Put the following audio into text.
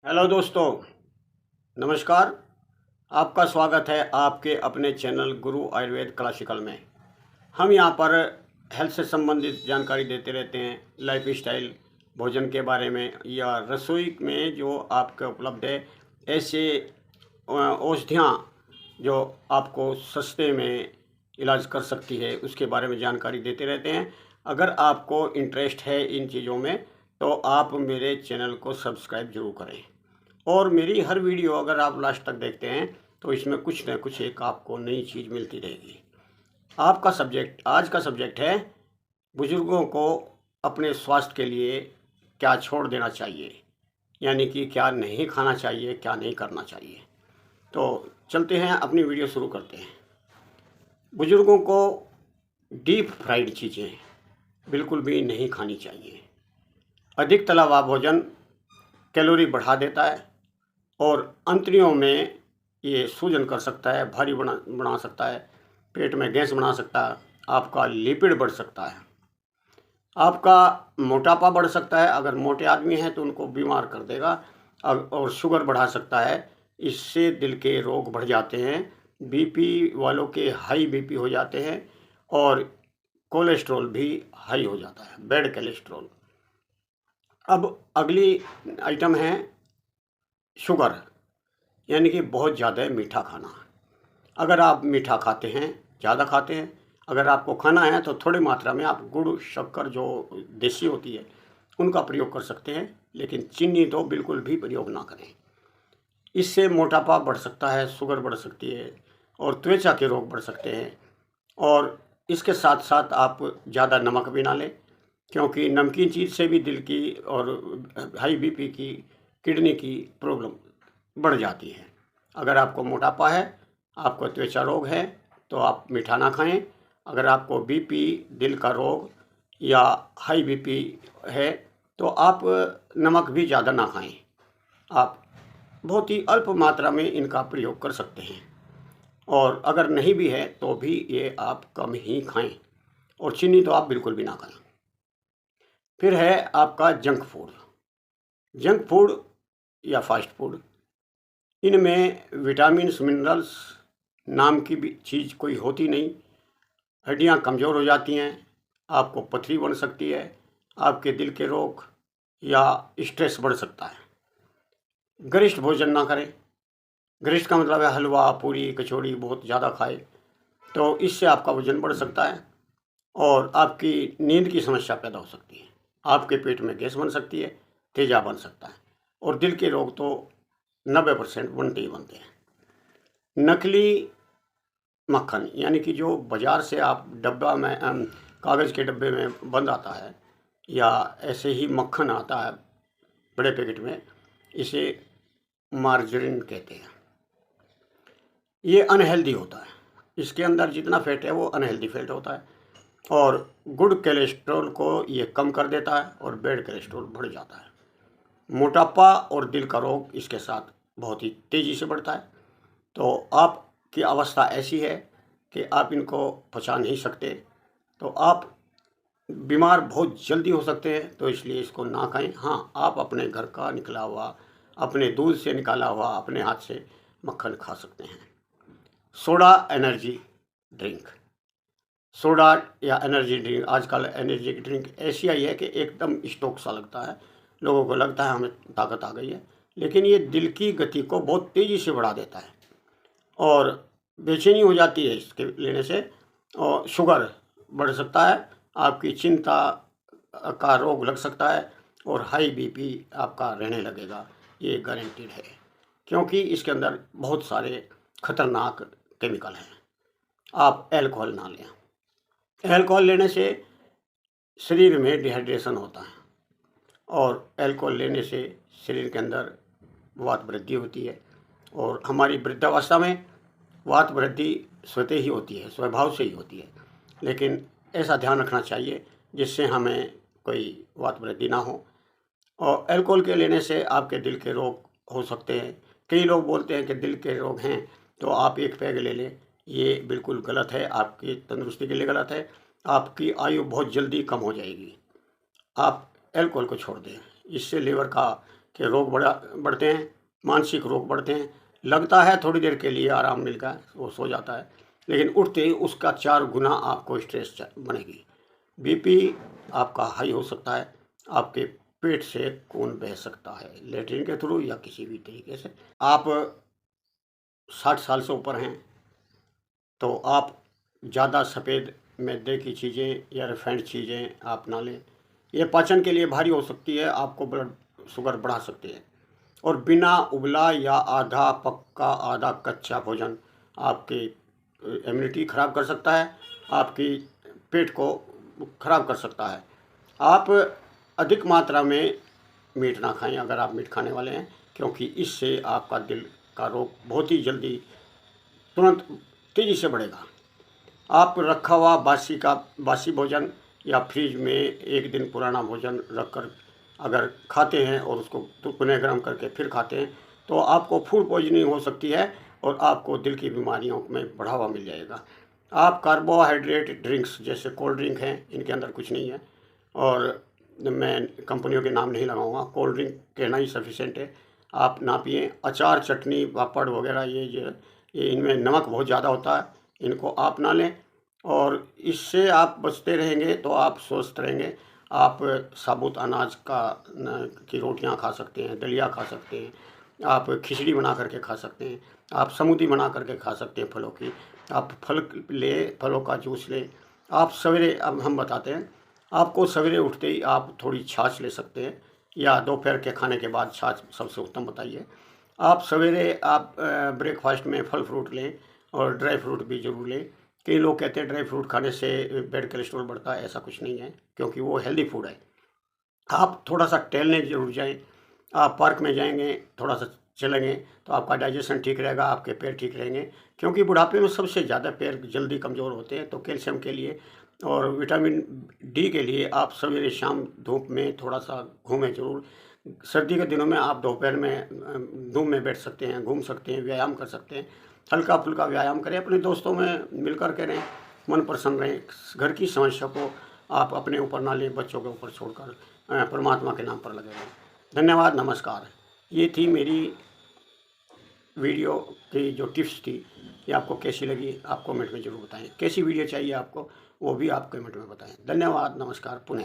Hello दोस्तों, नमस्कार। आपका स्वागत है आपके अपने चैनल गुरु आयुर्वेद क्लासिकल में। हम यहाँ पर हेल्थ से संबंधित जानकारी देते रहते हैं, लाइफ स्टाइल, भोजन के बारे में या रसोई में जो आपके उपलब्ध है ऐसे औषधियाँ जो आपको सस्ते में इलाज कर सकती है उसके बारे में जानकारी देते रहते हैं। अगर आपको इंटरेस्ट है इन चीज़ों में तो आप मेरे चैनल को सब्सक्राइब जरूर करें और मेरी हर वीडियो अगर आप लास्ट तक देखते हैं तो इसमें कुछ न कुछ एक आपको नई चीज़ मिलती रहेगी। आपका सब्जेक्ट, आज का सब्जेक्ट है बुज़ुर्गों को अपने स्वास्थ्य के लिए क्या छोड़ देना चाहिए, यानी कि क्या नहीं खाना चाहिए, क्या नहीं करना चाहिए। तो चलते हैं, अपनी वीडियो शुरू करते हैं। बुज़ुर्गों को डीप फ्राइड चीज़ें बिल्कुल भी नहीं खानी चाहिए। अधिक तला हुआ भोजन कैलोरी बढ़ा देता है और अंतड़ियों में ये सूजन कर सकता है, भारी बना सकता है, पेट में गैस बना सकता है, आपका लिपिड बढ़ सकता है, आपका मोटापा बढ़ सकता है। अगर मोटे आदमी हैं तो उनको बीमार कर देगा और शुगर बढ़ा सकता है। इससे दिल के रोग बढ़ जाते हैं, बीपी वालों के हाई बीपी हो जाते हैं और कोलेस्ट्रॉल भी हाई हो जाता है, बैड कोलेस्ट्रॉल। अब अगली आइटम है शुगर, यानी कि बहुत ज़्यादा मीठा खाना। अगर आप मीठा खाते हैं, ज़्यादा खाते हैं, अगर आपको खाना है तो थोड़ी मात्रा में आप गुड़, शक्कर जो देसी होती है उनका प्रयोग कर सकते हैं, लेकिन चीनी तो बिल्कुल भी प्रयोग ना करें। इससे मोटापा बढ़ सकता है, शुगर बढ़ सकती है और त्वचा के रोग बढ़ सकते हैं। और इसके साथ साथ आप ज़्यादा नमक भी ना लें, क्योंकि नमकीन चीज़ से भी दिल की और हाई बीपी की, किडनी की प्रॉब्लम बढ़ जाती है। अगर आपको मोटापा है, आपको त्वचा रोग है तो आप मीठा ना खाएं। अगर आपको बीपी, दिल का रोग या हाई बीपी है तो आप नमक भी ज़्यादा ना खाएं। आप बहुत ही अल्प मात्रा में इनका प्रयोग कर सकते हैं और अगर नहीं भी है तो भी ये आप कम ही खाएं और चीनी तो आप बिल्कुल भी ना खाएं। फिर है आपका जंक फूड। जंक फूड या फास्ट फूड, इनमें विटामिन्स, मिनरल्स नाम की भी चीज़ कोई होती नहीं। हड्डियां कमज़ोर हो जाती हैं, आपको पथरी बन सकती है, आपके दिल के रोग या स्ट्रेस बढ़ सकता है। गरिष्ठ भोजन ना करें। गरिष्ठ का मतलब है हलवा, पूरी, कचौड़ी बहुत ज़्यादा खाए तो इससे आपका वजन बढ़ सकता है और आपकी नींद की समस्या पैदा हो सकती है, आपके पेट में गैस बन सकती है, तेजाब बन सकता है और दिल के रोग तो 90% बनते ही बनते हैं। नकली मक्खन, यानी कि जो बाज़ार से आप डब्बा में कागज़ के डब्बे में बंद आता है या ऐसे ही मक्खन आता है बड़े पैकेट में, इसे मार्जरीन कहते हैं। ये अनहेल्दी होता है, इसके अंदर जितना फैट है वो अनहेल्दी फैट होता है और गुड कोलेस्ट्रॉल को ये कम कर देता है और बैड कोलेस्ट्रॉल बढ़ जाता है। मोटापा और दिल का रोग इसके साथ बहुत ही तेज़ी से बढ़ता है। तो आपकी अवस्था ऐसी है कि आप इनको पचा नहीं सकते, तो आप बीमार बहुत जल्दी हो सकते हैं, तो इसलिए इसको ना खाएं। हाँ, आप अपने घर का निकला हुआ, अपने दूध से निकाला हुआ, अपने हाथ से मक्खन खा सकते हैं। सोडा एनर्जी ड्रिंक, सोडा या एनर्जी ड्रिंक, आजकल एनर्जी ड्रिंक ऐसी आई है कि एकदम स्टोक सा लगता है, लोगों को लगता है हमें ताकत आ गई है, लेकिन ये दिल की गति को बहुत तेज़ी से बढ़ा देता है और बेचैनी हो जाती है इसके लेने से और शुगर बढ़ सकता है, आपकी चिंता का रोग लग सकता है और हाई बीपी आपका रहने लगेगा। ये गारंटीड है, क्योंकि इसके अंदर बहुत सारे खतरनाक केमिकल हैं। आप अल्कोहल ना लें। अल्कोहल लेने से शरीर में डिहाइड्रेशन होता है और अल्कोहल लेने से शरीर के अंदर वात वृद्धि होती है और हमारी वृद्धावस्था में वात वृद्धि स्वतः ही होती है, स्वभाव से ही होती है, लेकिन ऐसा ध्यान रखना चाहिए जिससे हमें कोई वात वृद्धि ना हो। और अल्कोहल के लेने से आपके दिल के रोग हो सकते हैं। कई लोग बोलते हैं कि दिल के रोग हैं तो आप एक पैग ले लें, ये बिल्कुल गलत है, आपकी तंदुरुस्ती के लिए गलत है, आपकी आयु बहुत जल्दी कम हो जाएगी। आप अल्कोहल को छोड़ दें, इससे लीवर का के रोग बढ़ते हैं, मानसिक रोग बढ़ते हैं। लगता है थोड़ी देर के लिए आराम मिल गया, वो सो जाता है, लेकिन उठते ही उसका 4 गुना आपको स्ट्रेस बनेगी। बीपी आपका हाई हो सकता है, आपके पेट से खून बह सकता है लेटरिन के थ्रू या किसी भी तरीके से। आप 60 साल से ऊपर हैं तो आप ज़्यादा सफ़ेद मैदे की चीज़ें या रिफाइंड चीज़ें आप ना लें। ये पाचन के लिए भारी हो सकती है, आपको ब्लड शुगर बढ़ा सकती है। और बिना उबला या आधा पक्का आधा कच्चा भोजन आपकी इम्यूनिटी ख़राब कर सकता है, आपकी पेट को ख़राब कर सकता है। आप अधिक मात्रा में मीठ ना खाएं अगर आप मीठ खाने वाले हैं, क्योंकि इससे आपका दिल का रोग बहुत ही जल्दी तुरंत तेज़ी से बढ़ेगा। आप रखा हुआ बासी भोजन या फ्रिज में 1 दिन पुराना भोजन रख कर अगर खाते हैं और उसको पुनः गर्म करके फिर खाते हैं तो आपको फूड पॉइजनिंग हो सकती है और आपको दिल की बीमारियों में बढ़ावा मिल जाएगा। आप कार्बोहाइड्रेट ड्रिंक्स जैसे कोल्ड ड्रिंक हैं, इनके अंदर कुछ नहीं है और मैं कंपनियों के नाम नहीं लगाऊंगा, कोल्ड ड्रिंक कहना ही सफिशेंट है। आप ना पिएं। अचार, चटनी, पापड़ वगैरह ये इनमें नमक बहुत ज़्यादा होता है, इनको आप ना लें और इससे आप बचते रहेंगे तो आप स्वस्थ रहेंगे। आप साबुत अनाज की रोटियां खा सकते हैं, दलिया खा सकते हैं, आप खिचड़ी बना करके खा सकते हैं, आप स्मूदी बना करके खा सकते हैं फलों की। आप फलों का जूस लें। आप सवेरे, अब हम बताते हैं, आपको सवेरे उठते ही आप थोड़ी छाछ ले सकते हैं या दोपहर के खाने के बाद छाछ सबसे उत्तम बताइए। आप सवेरे आप ब्रेकफास्ट में फल फ्रूट लें और ड्राई फ्रूट भी ज़रूर लें। कई लोग कहते हैं ड्राई फ्रूट खाने से बैड कोलेस्ट्रॉल बढ़ता है, ऐसा कुछ नहीं है, क्योंकि वो हेल्दी फूड है। आप थोड़ा सा टहलने ज़रूर जाएं। आप पार्क में जाएंगे, थोड़ा सा चलेंगे तो आपका डाइजेशन ठीक रहेगा, आपके पैर ठीक रहेंगे, क्योंकि बुढ़ापे में सबसे ज़्यादा पैर जल्दी कमज़ोर होते हैं। तो कैल्शियम के लिए और विटामिन डी के लिए आप सवेरे शाम धूप में थोड़ा सा घूमें ज़रूर। सर्दी के दिनों में आप दोपहर में धूप में बैठ सकते हैं, घूम सकते हैं, व्यायाम कर सकते हैं। हल्का फुल्का व्यायाम करें, अपने दोस्तों में मिलकर करें, मन प्रसन्न रहें। घर की समस्या को आप अपने ऊपर ना लें, बच्चों के ऊपर छोड़कर परमात्मा के नाम पर लगे रहें। धन्यवाद, नमस्कार। ये थी मेरी वीडियो की जो टिप्स थी, ये आपको कैसी लगी आप कमेंट में ज़रूर बताएं। कैसी वीडियो चाहिए आपको वो भी आप कमेंट में बताएं। धन्यवाद, नमस्कार, पुनः।